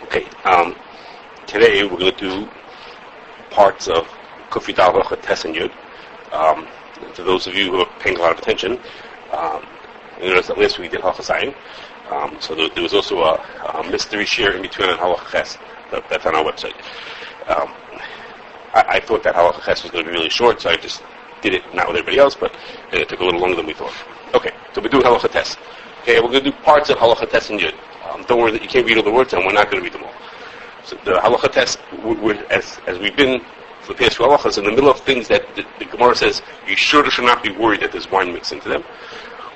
Okay, today we're going to do parts of Kufi Dal Halacha Tes and Yud. To those of you who are paying a lot of attention, you notice that last week we did Halacha Zayin. So there was also a mystery share in between on Halacha Ches. That's on our website. I thought that Halacha Ches was going to be really short, so I just did it not with everybody else, but it took a little longer than we thought. Okay, so we do Halacha Tes. Okay, we're going to do parts of Halacha Tes and Yud. Don't worry that you can't read all the words, and we're not going to read them all. So the Halacha Tes, as we've been for the past few halachas, in the middle of things that the Gemara says you should or should not be worried that there's wine mixed into them,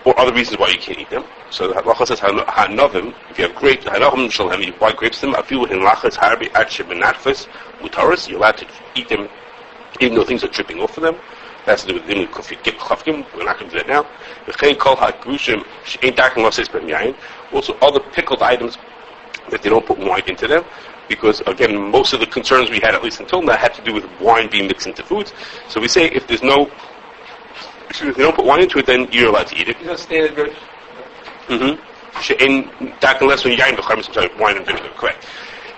or other reasons why you can't eat them. So the Halacha says, Ha'novim, if you have grapes, Ha'novim shalhem, you buy grapes from them, Afilu hin lachas, harbi, atche, benatfis, mutaris, you're allowed to eat them even though things are dripping off of them. That's to do with the Chafkim. We're not going to do that now. Also, other pickled items that they don't put wine into them, because again, most of the concerns we had, at least until now, had to do with wine being mixed into foods. So we say if they don't put wine into it, then you're allowed to eat it. Is that standard version? Wine and vinegar, correct.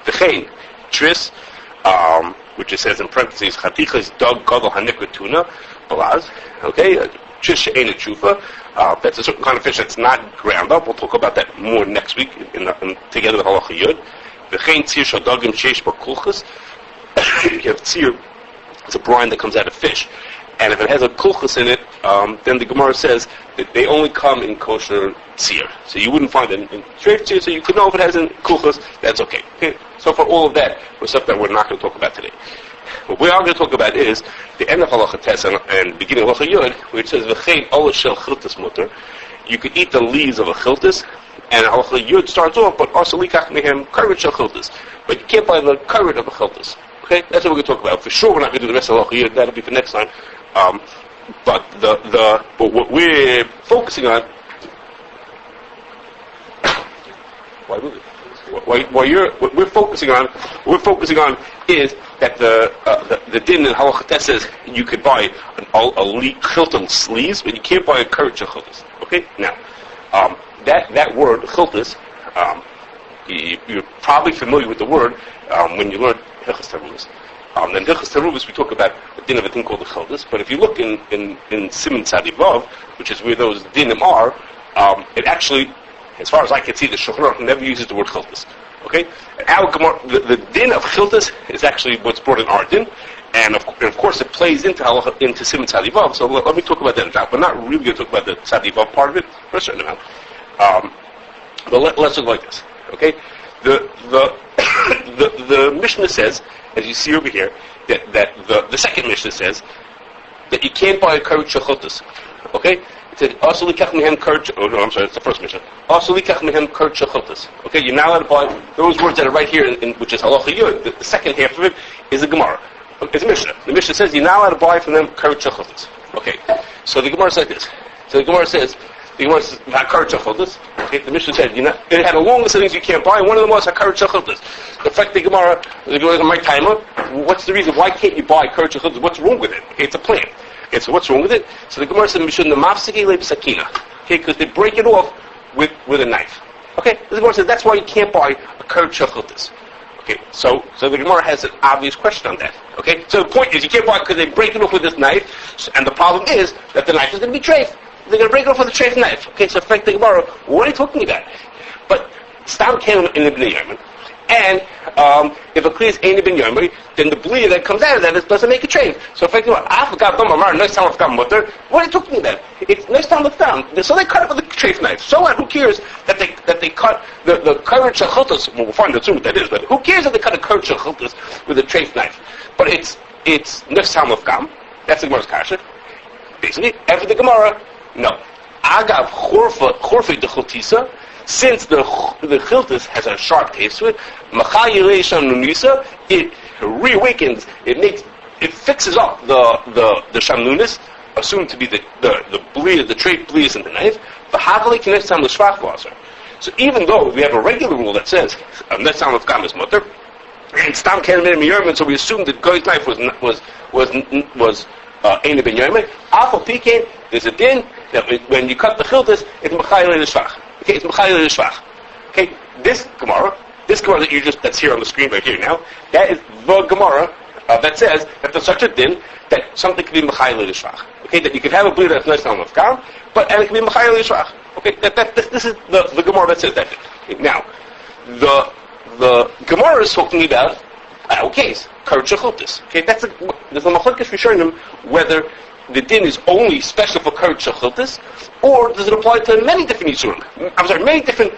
The tris, which it says in parentheses, chatichas dog gadol hanikra tuna, balaz. Okay, tris she'ein chufa. That's a certain kind of fish that's not ground up. We'll talk about that more next week together with Halacha Yud. The tzir shadagim sheish b'kulchas. You have tzir, it's a brine that comes out of fish, and if it has a kulchas in it, then the Gemara says that they only come in kosher tzir. So you wouldn't find them in straight tzir. So you could know if it has in kulchas, that's okay. So for all of that, was stuff that we're not going to talk about today. What we are going to talk about is the end of Halacha Tes and beginning of Halacha Yud, which says v'chein olah shel chiltis mutter. You could eat the leaves of a chiltis, and Halacha Yud starts off, but also likach mehem koret shel chiltis. But you can't buy the koret of a chiltis. Okay, that's what we're going to talk about. For sure, we're not going to do the rest of Halacha Yud. That'll be for next time. But what we're focusing on. What we're focusing on is that the din in Halacha Tes says you could buy a chilton sleeves, but you can't buy a koret shel chiltis. Okay, now that word chiltis, you're probably familiar with the word when you learn Hilchos Taruvos. In Hilchos Taruvos we talk about the din of a thing called the chiltis, but if you look in Siman Tzadi Vav, which is where those dinim are, it actually, as far as I can see, the Shulchan Aruch never uses the word chiltis. Okay, our Gemara, the din of chiltis is actually what's brought in our din, and of course it plays into Siman Tzadi Vav. So let me talk about that in fact. We're not really going to talk about the Tzadi Vav part of it for a certain amount. But let's look like this. Okay, the Mishnah says, as you see over here, that the second Mishnah says that you can't buy a koret shel chiltis. Okay. It said, also likach mehem koret. Oh no, I'm sorry, it's the first Mishnah. Also likach mehem koret shel chiltis. Okay, you're now allowed to buy those words that are right here, which is Halacha Yud. The second half of it is a Gemara. It's a Mishnah. The Mishnah says you're now allowed to buy from them koret shel chiltis. Okay, so the Gemara says like this. So the Gemara says, koret shel chiltis. Okay, the Mishnah said it had a long list of things you can't buy, and one of them was koret shel chiltis. In fact, the Gemara my timer. What's the reason? Why can't you buy koret shel chiltis? What's wrong with it? Okay, it's a plant. Okay, so what's wrong with it? So the Gemara says, okay, because they break it off with a knife. Okay, the Gemara says that's why you can't buy a koret shel chiltis. Okay, so the Gemara has an obvious question on that. Okay, so the point is you can't buy it because they break it off with this knife, and the problem is that the knife is going to be treif. They're going to break it off with a treif knife. Okay, so in fact the Gemara, what are you talking about? But stam came in the Bnei Yomer. And if a kli is ein ben yomer, then the bleed that comes out of that doesn't make a treif. So effectively, what are you talking about? It's nice time with down. So they cut it with a treif knife. So what? Who cares that they cut the koret shel chiltis? Well, we'll find out soon what that is. But who cares that they cut a koret shel chiltis with a treif knife? But it's nice time of gam. That's the Gemara's kasha. Basically, after the Gemara, no. Agav chorfei de chiltisa. Since the chiltis has a sharp taste to it, it reawakens. It fixes up the shamnunis, assumed to be the bleed, the trait bleeds in the knife. So even though we have a regular rule that says net sound of gam is mutter, and stam ken ben yomer, so we assume that Goy's knife was ein ben yomer. Afal pikein, there's a din that when you cut the chiltis, it's mechayil l'shvach. Okay, it's mechayil l'shvach. Okay, this this Gemara that's here on the screen right here now, that is the Gemara that says that there's such a din that something can be Mechayel Yishrach. Okay, that you can have a bleeder that's nice on the Kam, but and it can be Mechayel Yishrach. Okay, this is the Gemara that says that. Okay, now, the Gemara is talking about our case, Koret Chiltis. Okay, there's a machlokes rishonim whether the din is only special for Koret Chiltis, or does it apply to many different Yisurim? I'm sorry, many different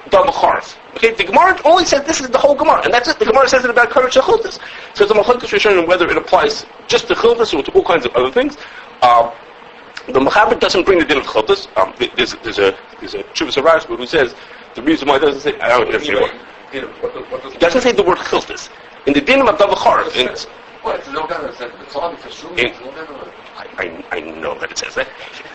double charf. Okay, the Gemara only says this is the whole Gemara, and that's it. The Gemara says it about Koret Chiltis. So it's a machlokes rishonim whether it applies just to Chiltis or to all kinds of other things. The Mechaber doesn't bring the din of Chiltis. There's a Chivas Rashba who says the reason why it doesn't say it doesn't say the word Chiltis. In the din of double charf, I know that it says that.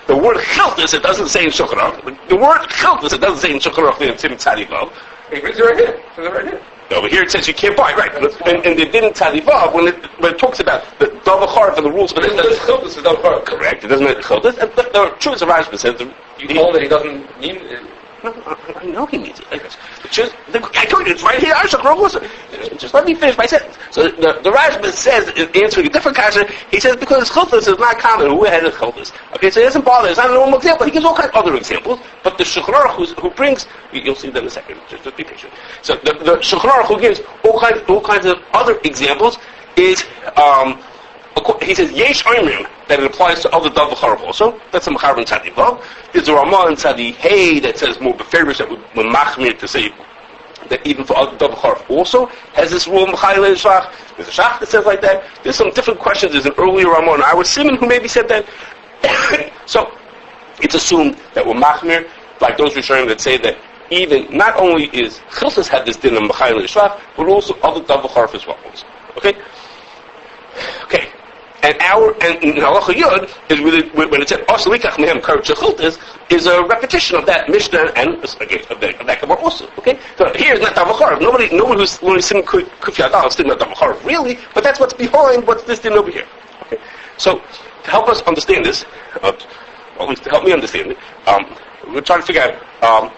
The word Chiltis, it doesn't say in Shulchan Aruch. The word Chiltis, it doesn't say in Shulchan Aruch in Sim Tzadi Vav. It brings it right here. It right here. Over here it says you can't buy, right? And the din Tzadi Vav, when it talks about the double charf and the rules, but it doesn't. Chiltis is double charf. Correct. It doesn't mean Chiltis. And the truth of Rashba says you call that he doesn't mean. No, I know he means it. I told you, it's right here. Just let me finish my sentence. So the Rashba says, answering a different question, he says because Chiltis is not common. Who has a Chiltis? Okay, so it doesn't bother. It's not a normal example. He gives all kinds of other examples. But the Shulchan Aruch who brings, you'll see that in a second. Just be patient. So the Shulchan Aruch who gives all kinds of other examples is he says yesh oimrim that it applies to other double charaf also. That's a Mechaber in Tzadi Vav. There's a Ramah in Tzadi Hey that says more beferish that would machmir to say that even for other double charaf also has this rule Mechayel Yishrach. There's a Shach that says like that. There's some different questions. There's an earlier Ramah and our Simon who maybe said that. So it's assumed that we're machmir like those Rishonim that say that even not only is Chiltis had this din of Mechayel Yishrach, but also other double charaf as well. Okay. And Halacha Yud is really, when it said Osalikach Mehem Koret Chiltis, is a repetition of that Mishnah and again of that Gemara also. Okay, so here is not Davachar. Nobody who's learning Sim Kufya Adal is thinking about Davachar really, but that's what's behind what's this din over here. Okay, so to help us understand this, or at least to help me understand it, we're trying to figure out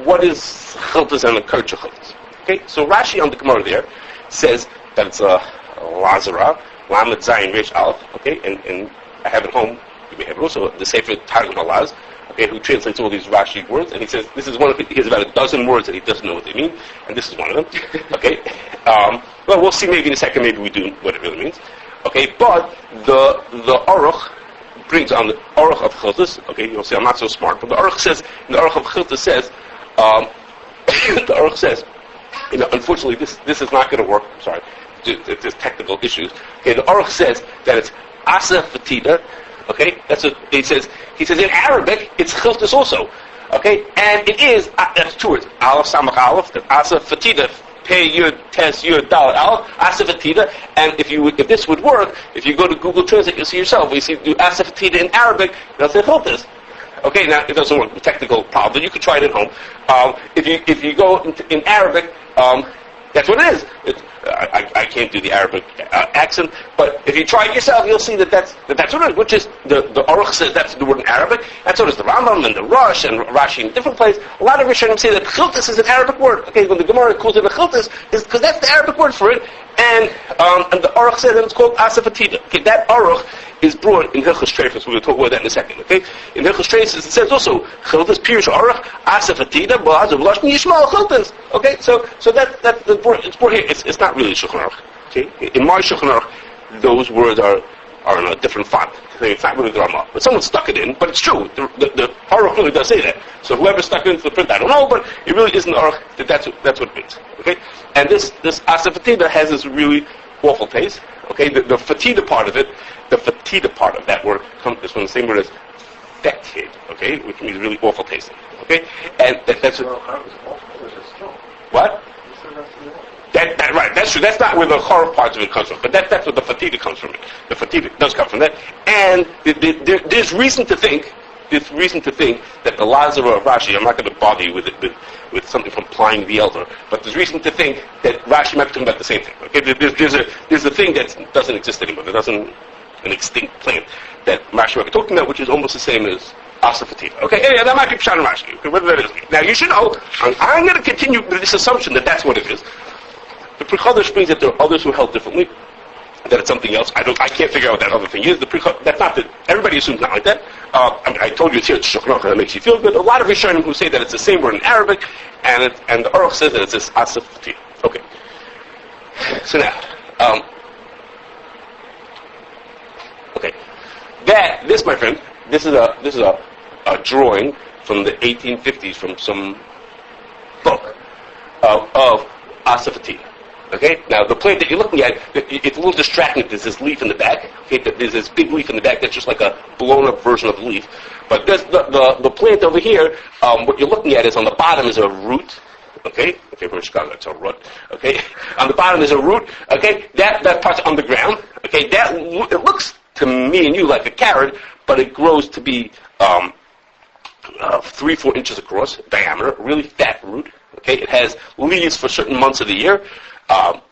what is Chiltis and a Koret Chiltis. Okay, so Rashi on the Gemara there says that it's a Lazara. Lamed Zayin Reish Aleph, okay, and I have at home, you may have it also, the Sefer Targum Halaz, okay, who translates all these Rashi words, and he says, this is one of he has about a dozen words that he doesn't know what they mean, and this is one of them, okay, well, we'll see maybe in a second, maybe we do what it really means, okay, but the Aruch brings on the Aruch of Chiltis, okay, you'll see I'm not so smart, but the Aruch says, the Aruch of Chiltis says, the Aruch says, unfortunately this is not going to work, I'm sorry, there's technical issues. Okay, the Aruch says that it's asa fatida. Okay, that's what he says. He says in Arabic it's Chiltis also. Okay, and it is that's two words. Aleph samach aleph. That asa fatida. Pei yud tes yud dalet aleph. Asa fatida. And if this would work, if you go to Google Translate, you'll see yourself. We see do asa fatida in Arabic. They'll say Chiltis. Okay, now it doesn't work. The technical problem, but you could try it at home. If you go in Arabic, that's what it is. I can't do the Arabic accent, but if you try it yourself, you'll see that's what it is. Which is the Aruch says that's the word in Arabic. That's what is the Rambam and the Rosh and Rashi in different places. A lot of Rishonim say that Chiltis is an Arabic word. Okay, when the Gemara calls it a Chiltis, is because that's the Arabic word for it. And the Aruch says that it's called Asafatida. Okay, that Aruch is brought in Hilchos Treifos. We're going to talk about that in a second. Okay, in Hilchos Treifos it says also Chiltis Pirush Aruch Asafatida B'Azav Lashon Yishmael Chiltis. Okay, so that's it's brought here. It's not really Shulchan Aruch. Okay, in my Shulchan Aruch, those words are in a different font. It's not really the Ramah, but someone stuck it in. But it's true. The Aruch really does say that. So whoever stuck it into the print, I don't know, but it really isn't Aruch. That's what it means. Okay, and this Asafatida has this really awful taste. Okay, the fatida part of it, the fatida part of that word is from the same word as fetid. Okay, which means really awful tasting. Okay, and that's what. Right, that's true. That's not where the horror parts of it comes from, but that's where the fatida comes from. The fatida does come from that, and there's reason to think. There's reason to think that the Lazar of Rashi. I'm not going to bother you with something from Plying the Elder, but there's reason to think that Rashi might be talking about the same thing. Okay, there's a thing that doesn't exist anymore. There doesn't an extinct plant that Rashi might be talking about, which is almost the same as Asafativa. Okay, yeah, that might be Pshat and Rashi. Okay, whether that is. Now you should know, I'm going to continue with this assumption that that's what it is. The Pri Chadash brings that there are others who held differently, that it's something else. I can't figure out what that other thing is. That's not that, everybody assumes not like that. I told you it's here, it's Shulchan Aruch, that makes you feel good. A lot of Rishonim who say that it's the same word in Arabic, and the Aruch says that it's this Asafativa. Okay. So now, okay. This, my friend, this is a drawing from the 1850s from some book of Asafativa. Okay? Now, the plant that you're looking at, it's a little distracting. There's this leaf in the back. Okay? There's this big leaf in the back that's just like a blown-up version of the leaf. But there's the plant over here, what you're looking at is on the bottom is a root. Okay? Okay, from Chicago, it's a root. Okay? On the bottom is a root. Okay? That part's underground. Okay? It looks to me and you like a carrot, but it grows to be 3-4 inches across diameter, really fat root. Okay, it has leaves for certain months of the year.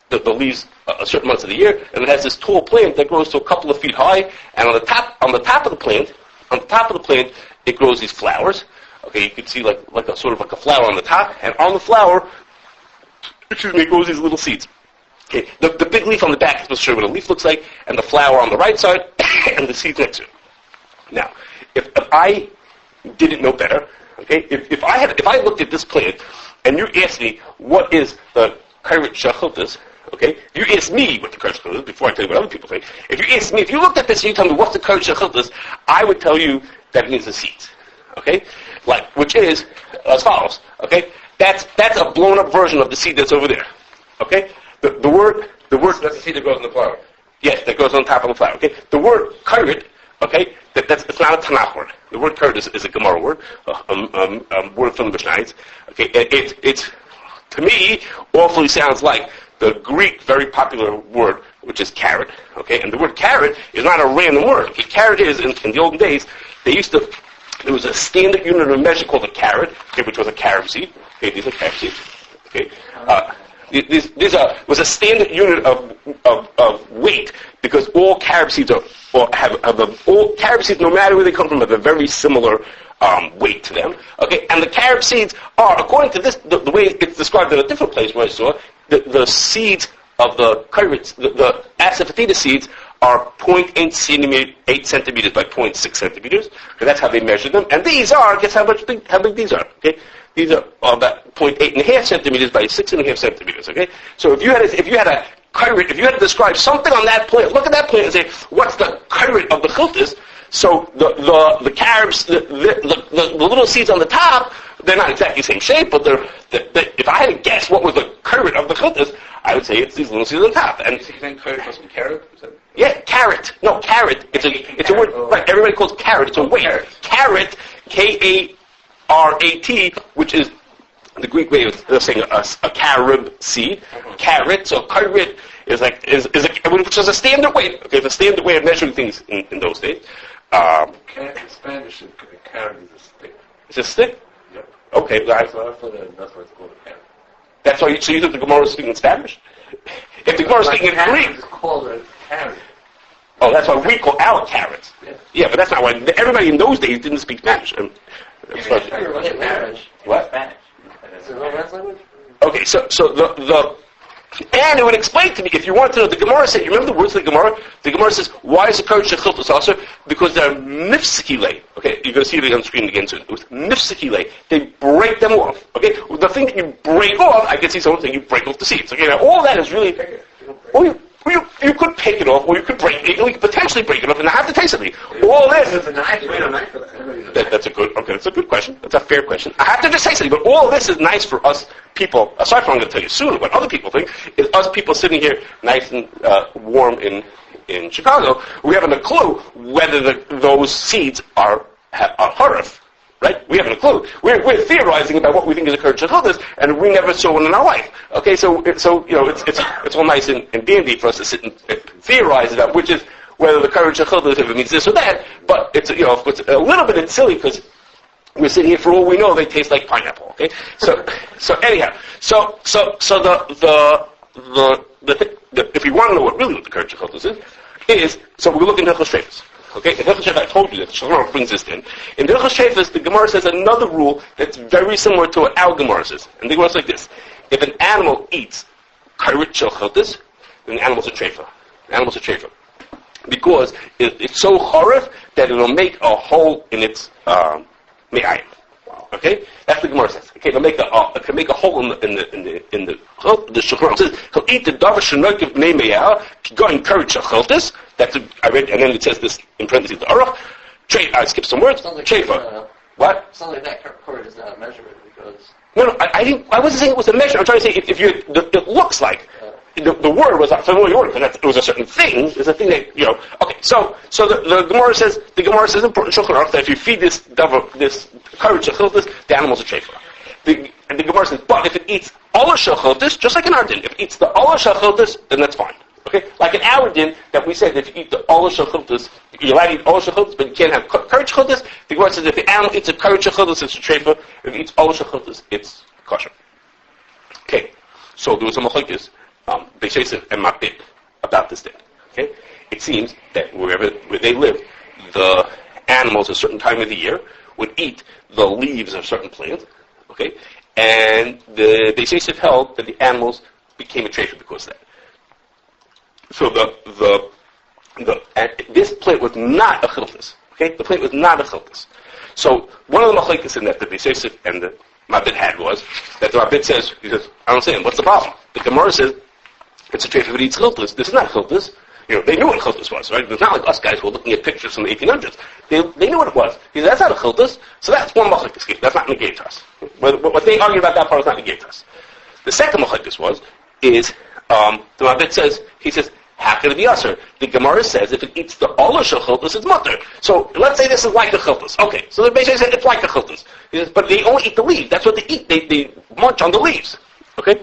The leaves certain months of the year, and it has this tall plant that grows to a couple of feet high. And on the top of the plant, it grows these flowers. Okay, you can see like a sort of like a flower on the top, and on the flower, it grows these little seeds. Okay, the big leaf on the back is supposed to show what a leaf looks like, and the flower on the right side, and the seeds next to it. Now, if I didn't know better, okay, if I looked at this plant and you asked me what is the Koret shel, okay, you asked me what the Koret shel is before I tell you what other people think. If you looked at this and you tell me what's the Koret shel, I would tell you that it means the seeds, okay, which is as follows, okay. That's a blown up version of the seed that's over there, okay. The word. So that's the seed that grows in the flower. Yes, that goes on top of the flower. Okay, the word Koret. Okay, it's not a Tanakh word. The word Koret is a Gemara word, word from the Mishnayos. Okay, it's to me awfully sounds like the Greek very popular word, which is carrot. Okay, and the word carrot is not a random word. Okay, carrot is in the olden days there was a standard unit of measure called a carat, okay, which was a carob seed. Okay, these are carob seeds. Okay. These was a standard unit of weight because all carob seeds all carob seeds, no matter where they come from, have a very similar weight to them. Okay, and the carob seeds are, according to this, the way it's described in a different place where I saw the seeds of the Korets, the Asafativa seeds are 0.8 centimeters by 0.6 centimeters. Okay, that's how they measure them. And these are, guess how big these are? Okay. These are about 0.8 centimeters by 6.5 centimeters. Okay, so if you had to describe something on that plant, look at that plant and say, what's the Koret of the Chiltis? So the carobs, the little seeds on the top, they're not exactly the same shape, but if I had to guess what was the Koret of the Chiltis, I would say it's these little seeds on the top. And so you think Koret must be carrot? Yeah, carrot. No, carrot. It's a word. Right. Everybody calls carrot. It's a weight. Carrot. K-A-R-A-T, which is the Greek way of saying a carob seed. Carrot, so Koret which is a standard weight. Okay, it's a standard way of measuring things in those days. In Spanish, carrot is a stick. It's a stick? Yeah. Okay, that's why it's called a carrot. That's why so you think the Gemara is speaking in Spanish? If the Gemara is speaking in Greek, it's called a carrot. Oh, that's why we call our carrots. Yeah, but that's not why everybody in those days didn't speak Spanish. What? Spanish. Okay, so and it would explain to me, if you want to know, the Gemara said, you remember the words of the Gemara? The Gemara says, why is the Koret shel also? Because they're nifsekile. Okay, you're going to see it on screen again soon. It was nifsekile. They break them off. Okay, the thing that you break off, I can see someone saying you break off the seeds. Okay, now all that is really, you could pick it off, or you could break it, or you could potentially break it off and not have to taste it. All this. That's a good question. That's a fair question. I have to just say something, but all this is nice for us people, aside from I'm going to tell you soon, what other people think, is us people sitting here nice and warm in Chicago, we haven't a clue whether those seeds are harif. Right? We haven't a clue. We're theorizing about what we think is a Koret shel, and we never saw one in our life. Okay, so it's all nice and dandy for us to sit and theorize about which is whether the Koret shel if it means this or that. But it's of course a little bit it's silly because we're sitting here for all we know they taste like pineapple. Okay, so anyhow, so the if you want to know what the Koret shel is so we look into Hilchos Shreifus. Okay, in Hilchos Shefes, I told you that the Shulchan Aruch brings this in. In Hilchos Shefes, the Gemara says another rule that's very similar to what our Gemara says. And the Gemara says like this: if an animal eats Koret shel Chiltis, then the animal's a treifa. The animal's a treifa. Because it's so horrific that it'll make a hole in its me'ayim. Okay, that's what the Gemara says. Okay, it can make a hole in the Shulchan Aruch says he'll eat the davar shenokiv bnei me'ah going Koret shel Chiltis. That's I read, and then it says this in parentheses. The Aruch. I skipped some words. Like Treifa. What? Sounds like that Koret is not a measurement because. No, I wasn't saying it was a measure. I'm trying to say if you, it looks like the word was a familiar word, because it was a certain thing. It's a thing that Okay, so the Gemara says in Shulchan Aruch that if you feed this Koret shel Chiltis, the animal's a treifa. And the Gemara says, but if it eats all of shel Chiltis, just like an ardin, if it eats the all of shel Chiltis, then that's fine. Okay, like an hour din that we said that if you eat the all shel Chiltis, you're allowed to eat all shel Chiltis, but you can't have Koret shel Chiltis. The Gemara says if the animal eats a Koret shel Chiltis, it's a treifa. If it eats all shel Chiltis, it's kosher. Okay, so there was a machlokes, Beis Yosef and Mabit about this thing. Okay, it seems that where they live, the animals at a certain time of the year would eat the leaves of certain plants. Okay, and the Beis Yosef held that the animals became a treifa because of that. So this plant was not a chiltis. Okay, the plant was not a chiltis. So one of the machlokes in that the Beis Yosef and the Mabit had was that the Mabit says, he says, I don't understand, what's the problem? The Gemara says it's a treifa if it eats chiltis. This is not chiltis. They knew what chiltis was, right? It's not like us guys who were looking at pictures from the 1800s. They knew what it was. He said, that's not a chiltis. So that's one machlokes. That's not negated to us. What they argued about that part is not negated to us. The second machlokes is the Mabit says, he says, how can it be usher? The Gemara says if it eats the all shel Chiltis, it's mutter. So let's say this is like a Chiltis. Okay, so the basically said it's like a Chiltis. But they only eat the leaves. That's what they eat. They munch on the leaves. Okay?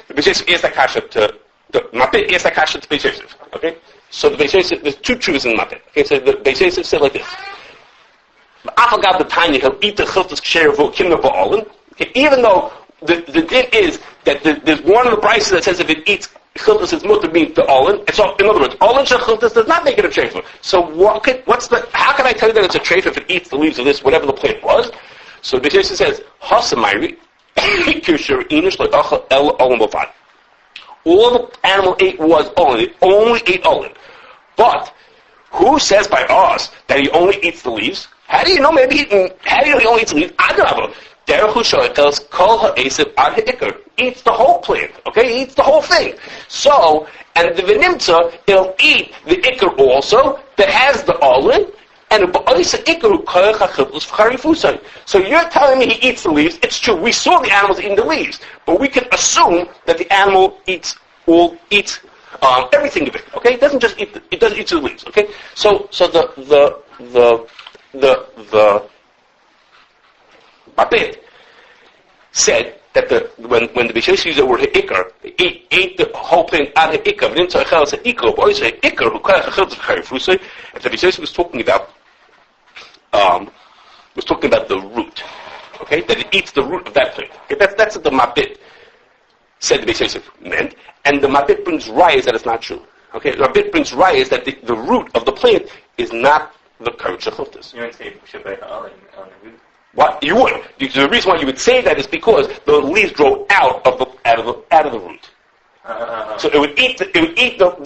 The Beis Yosef is that kasha to the Mabit is that kasha to Beis Yosef. Okay? So the Beis Yosef, there's two truths in Mabit. Okay, so the Beis Yosef said like this. Afagad the tiny he'll eat the Chiltis ksher vo kimna ba'Aalin. Okay, even though the din is that there's one of the prices that says if it eats Chiltis, it's mutter means the Aalin. And so, in other words, Aalin shel Chiltis does not make it a treifa. So, how can I tell you that it's a treifa if it eats the leaves of this, whatever the plant was? So, the Beis Yosef says, Hasamayri, Kisher, Inish, Le'acha, El, Aalin, B'fad. All the animal ate was Aalin. It only ate Aalin. But, who says by us that he only eats the leaves? How do you know he only eats the leaves? Adrabah. Eats the whole plant, okay? He eats the whole thing. So, and the venimtza, he'll eat the ikar also, that has the Aalin, and so you're telling me he eats the leaves. It's true, we saw the animals eating the leaves, but we can assume that the animal eats everything of it, okay? It doesn't just eat the leaves, okay? So the Mabit said that when the Beis Yosef used the word ha'ikar, they ate the whole plant ad ha'ikar, but didn't say chel, said ikar, but always say ikar, who kach ha'chel t'chayr frusay, and the Beis Yosef was talking about the root, okay, that it eats the root of that plant. Okay, that's what the Mabit said the Beis Yosef meant, and the Mabit brings rayas that it's not true. Okay, the Mabit brings rayas that the root of the plant is not the Koret shel Chiltis. You would say Shabbat Aalin on the root. What you would? The reason why you would say that is because the leaves grow out of the root. So it would eat the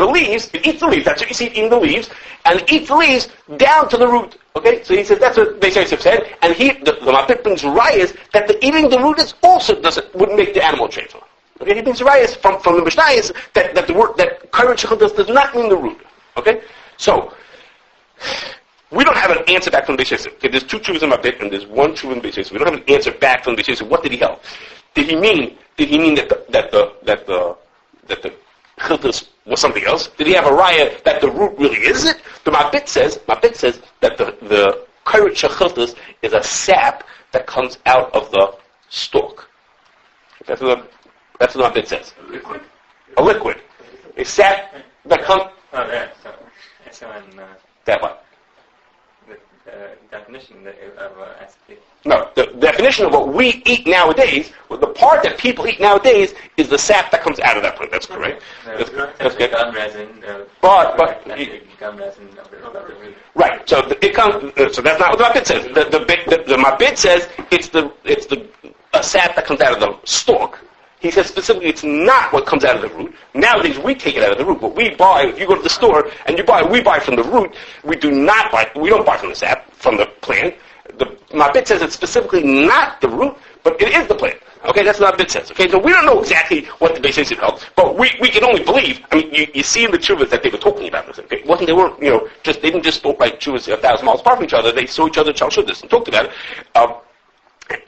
leaves. It eats the leaves. That's what you see eating the leaves, and it eats the leaves down to the root. Okay, so he says that's what Beis Yosef said, and the Mabit brings rayas that eating the root is also wouldn't make the animal treifa. Okay, he brings rayas from the Mishnah that the word that Koret shel Chiltis does not mean the root. Okay, so. We don't have an answer back from the Beis Yosef. Okay, there's two truths in Mabit, and there's one truth in the Beis Yosef. We don't have an answer back from the Beis Yosef. What did he hold? Did he mean that the Chiltis was something else? Did he have a raya that the root really is it? The Mabit says that the Koret shel Chiltis is a sap that comes out of the stalk. That's what the Mabit says. A liquid. A sap that comes. Oh, yeah. So that what? definition of asceti. No, the definition of what we eat nowadays, well, the part that people eat nowadays, is the sap that comes out of that plant. That's correct. That's good. Gum resin. But Gum resin of the root. right. So it comes. So that's not what the mabit says. The mabit says it's the sap that comes out of the stalk. He says specifically it's not what comes out of the root. Nowadays we take it out of the root. What we buy, if you go to the store and we buy from the root. We don't buy from the sap, from the plant. The mabit says it's specifically not the root, but it is the plant. Okay, that's what mabit says. Okay, so we don't know exactly what the Beverages held, but we can only believe. I mean, you see in the chuvas that they were talking about this. Okay, they didn't just spoke like chuvas 1,000 miles apart from each other. They saw each other chalshudis and talked about it.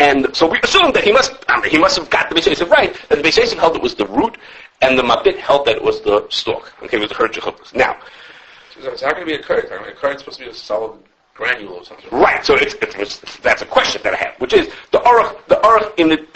And so we assume that he must have got the Beverages right, that the Beverages held it was the root, and the mabit held that it was the stalk. Okay, it was the herd shechupus. Now, so how can it be a Koret? I mean, a Koret's supposed to be a solid granule or something. right, so that's a question that I have, which is the Aruch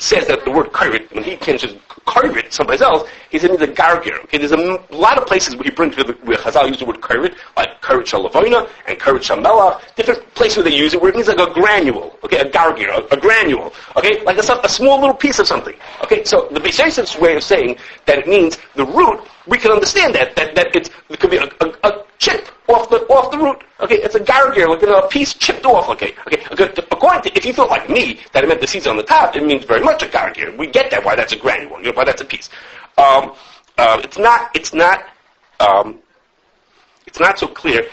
says that the word Koret, when he changes Koret someplace else, he said it's a gargir. Okay, there's a lot of places where he brings where Chazal use the word Koret, like Koret shel lavoina and Koret shel melach, different places where they use it where it means like a granule, okay, a gargir, a granule, okay, like a small little piece of something. Okay, so the Beverages way of saying that it means the root, we can understand that it could be a chip off the root. Okay, it's a gargir, like a piece chipped off. Okay. According to, if you thought like me that it meant the seeds on the top, it means very much a gargir. We get that why that's a granule, why that's a piece. It's not so clear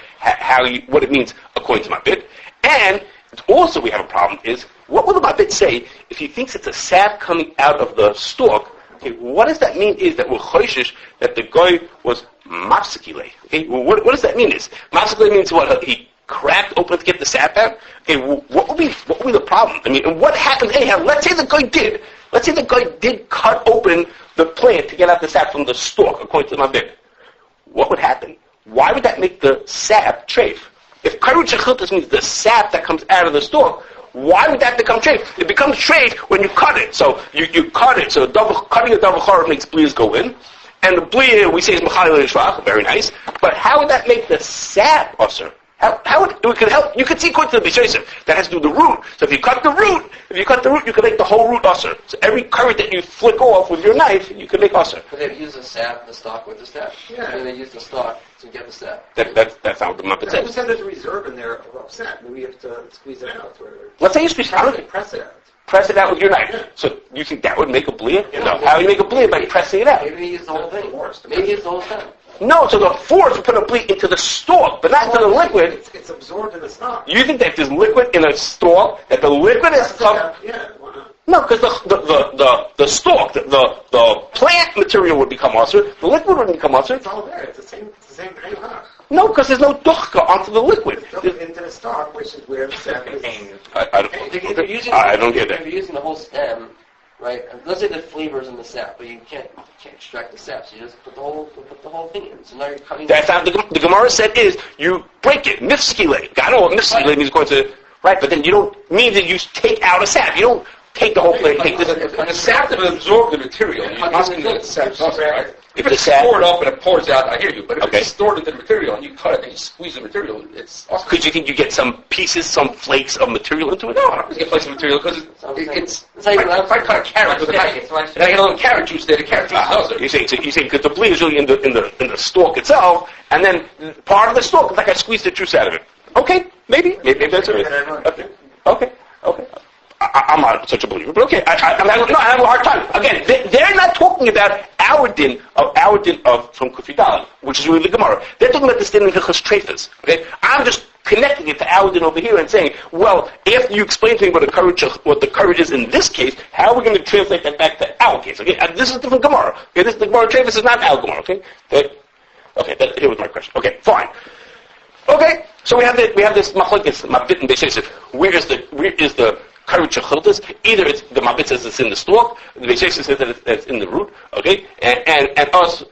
what it means according to my bit. And also we have a problem is what will the mabit say if he thinks it's a sap coming out of the stalk? Okay, what does that mean is that we're choishish that the guy was mafsikile. Okay, well, what does that mean is? Mafsikile means what? He cracked open to get the sap out? Okay, well, what would be the problem? I mean, and what happened anyhow? Let's say the guy did cut open the plant to get out the sap from the stalk, according to my bit. What would happen? Why would that make the sap treif? If Koret shechiltis means the sap that comes out of the stalk, why would that become treif? It becomes treif when you cut it. So you cut it. So cutting a double chorov makes blias go in. And the blias, we say, is mechalel yishvach, very nice. But how would that make the sap usher? How would it could help? You could see according to the Beverages that has to do with the root. So if you cut the root, you can make the whole root usher. So every current that you flick off with your knife, you can make usher. But they use the sap, the stalk with the sap. Yeah. And they use the stalk to get the sap. That's how the Muppet says. Who said there's a reserve in there of sap? Maybe we have to squeeze it out. Let's say you squeeze it out. Press it out. Press it out with your knife. Yeah. So you think that would make a blia? Yeah. No. How do you make a blia? By pressing it out. Maybe he used the whole thing. Maybe he used the whole thing. No, so the force will put a blia into the stalk, but not into the liquid. It's absorbed in the stalk. You think that if there's liquid in a stalk, that the liquid is covered? Yeah, why not? No, because the stalk, the plant material would become usher, the liquid wouldn't become usher. It's all there. It's the same thing. No, because there's no duchka onto the liquid. Into the stalk, which is where the sap is. I don't get that. If you're using the whole stem, right? Let's say the flavor's in the sap, but you can't extract the sap, so you just put the whole thing in. So now you're cutting. That's how the Gemara said is you break it, mifskile. I know what mifskile means going to right, but then you don't mean that you take out a sap. You don't take the whole plate. Take this. The sap that absorb the material. You're asking that the sap does, right? If it's sap stored up and it pours out, I hear you. But if okay. It's stored into the material and you cut it and you squeeze the material, it's awesome. Could you think you get some pieces, some flakes of material into it? No, I'm not going to get flakes of material because it's if I cut a carrot with a knife and I get a little carrot juice there, the carrot juice does it. You say because the blee is really in the stalk itself, and then part of the stalk is like I squeezed the juice out of it. Okay, maybe that's it. Okay. I'm not such a believer, but okay. I have a hard time. Again, they're not talking about our din from Kufidal, which is really the Gemara. They're talking about this din in Hilchos Treifas. Okay, I'm just connecting it to our din over here and saying, well, after you explain to me what the courage is in this case, how are we going to translate that back to our case? Okay, this is a different Gemara. Okay, the Gemara Treifas is not our Gemara. Okay, here was my question. Okay, fine. Okay, so we have this machlokes mabit and Beverages. Where is the Koret shechiltis? Either it's the mabit says it's in the stalk, the Beverages says that it's in the root. Okay, and us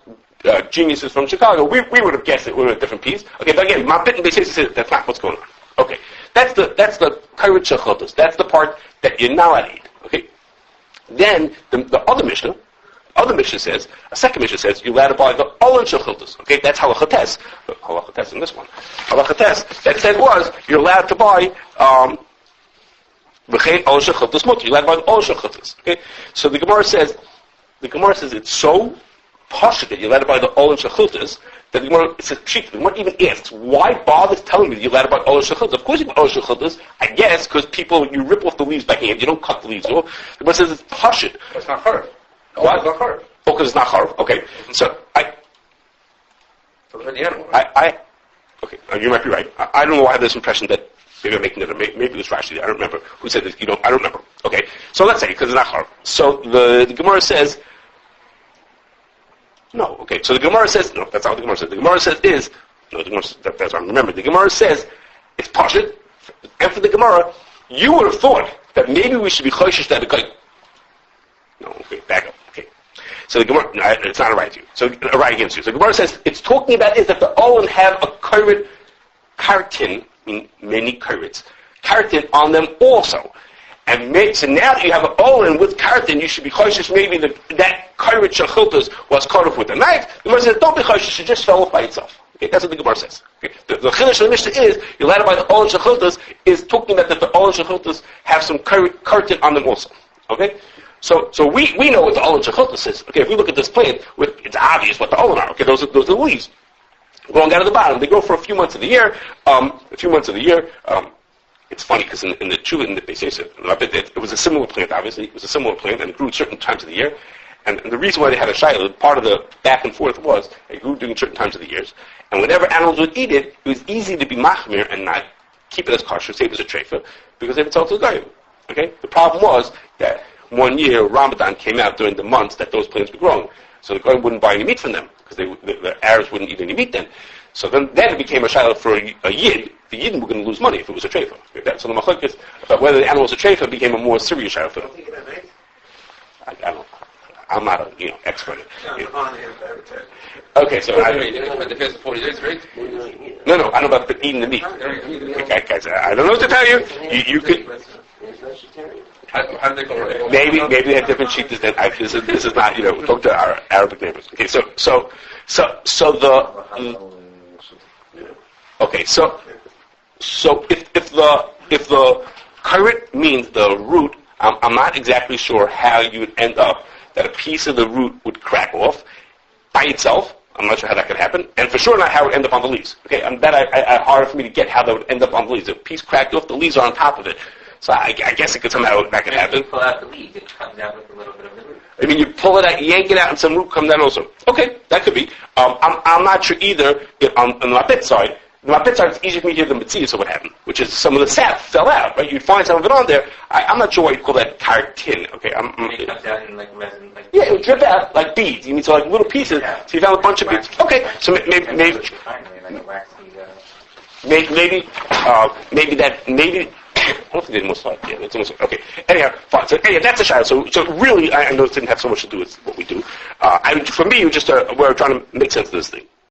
geniuses from Chicago, we would have guessed it. We were a different piece. Okay, but again, mabit and Beverages says that's not what's going on. Okay, that's the Koret shechiltis. That's the part that you're not allowed to eat. Okay, then the other Mishnah other Mishnah says, a second Mishnah says, you're allowed to buy the Aalin shel Chiltis. Okay, that's halachates. Halachates in this one. Halachates, that said was, you're allowed to buy, V'chein Aalin shel Chiltis mutter. You're allowed to buy the Aalin shel Chiltis. Okay, so the Gemara says it's so posh that you're allowed to buy the Aalin shel Chiltis, that the Gemara, it's a cheat. The Gemara even asks, why bother telling me that you're allowed to buy Aalin shel Chiltis? Of course you buy Aalin shel Chiltis, I guess, because you rip off the leaves by hand, you don't cut the leaves off. The Gemara says it's posh. It's not hard. What? It's not hard. Oh, because it's not harv. Okay, so For the animal. Okay, you might be right. I don't know why I have this impression that maybe I'm making it, or maybe it was Rashi. I don't remember who said this. I don't remember. Okay, so let's say because it's not harv. So the Gemara says no. Okay, so the Gemara says no. That's not what the Gemara says. The Gemara says is no. The Gemara that's what I remember. The Gemara says it's pashut, and for the Gemara, you would have thought that maybe we should be choishish that the guy. No, okay, back up. Okay. So the Gemara, no, it's not a right to you. So a right against you. So the Gemara says it's talking about is that the Aalin have a Koret keratin, many Korets, keratin on them also. And so now that you have an Aalin with keratin, you should be choishish maybe that Koret shel Chiltis was cut off with a knife. The Gemara says don't be choishish, it just fell off by itself. Okay, that's what the Gemara says. Okay. The Chiddush of the Mishnah is you're allowed to buy the Aalin shel Chiltis is talking about that the Aalin shel Chiltis have some keratin on them also. Okay. So we know what the Aalin shel Chiltis is. Okay, if we look at this plant, it's obvious what the Aalin are. Okay, those are the leaves growing out of the bottom. They grow for a few months of the year. It's funny because in the Chuvah, in the Beis Yosef, it was a similar plant. Obviously, it was a similar plant, and it grew at certain times of the year. And the reason why they had a shayla, part of the back and forth was it grew during certain times of the years. And whenever animals would eat it, it was easy to be machmir and not keep it as kosher, save it as a treifa, because they would sell it to the goyim. Okay, the problem was that one year, Ramadan came out during the months that those plants were growing. So the Kohen wouldn't buy any meat from them, because the Arabs wouldn't eat any meat then. So then it became a shayla for a Yid. The Yidden were going to lose money if it was a treifa. Okay? So the machlokes about whether the animal was a treifa became a more serious shayla for them. I don't know. I'm not an expert. Okay, so the first 40 days, right? No, I don't know about eating the meat. Okay, guys, I don't know what to tell you. You could. Maybe they have different shittas than I. This is not talk to our Arabic neighbors. Okay, so if the koret means the root, I'm not exactly sure how you would end up that a piece of the root would crack off by itself. I'm not sure how that could happen, and for sure not how it would end up on the leaves. Okay, it's hard for me to get how that would end up on the leaves. A piece cracked off, the leaves are on top of it. So I guess it could somehow that could happen. You pull out the leaf, it comes out with a little bit of the root. I mean, you pull it out, yank it out, and some root comes down also. Okay, that could be. I'm not sure either on the mapit side. The mapit side, it's easier for me to hear the mitzvah, so what happened, which is some of the sap fell out, right? You'd find some of it on there. I'm not sure why you'd call that keratin. Okay, It comes out in like resin. Yeah, it would drip out like beads. You mean so like little pieces. Yeah. So you found a bunch of beads. Okay, so maybe I don't think there's more slide. Yeah, that's almost okay. Anyhow, fine. So that's a shayla. So really, I know it didn't have so much to do with what we do. For me, we're trying to make sense of this thing.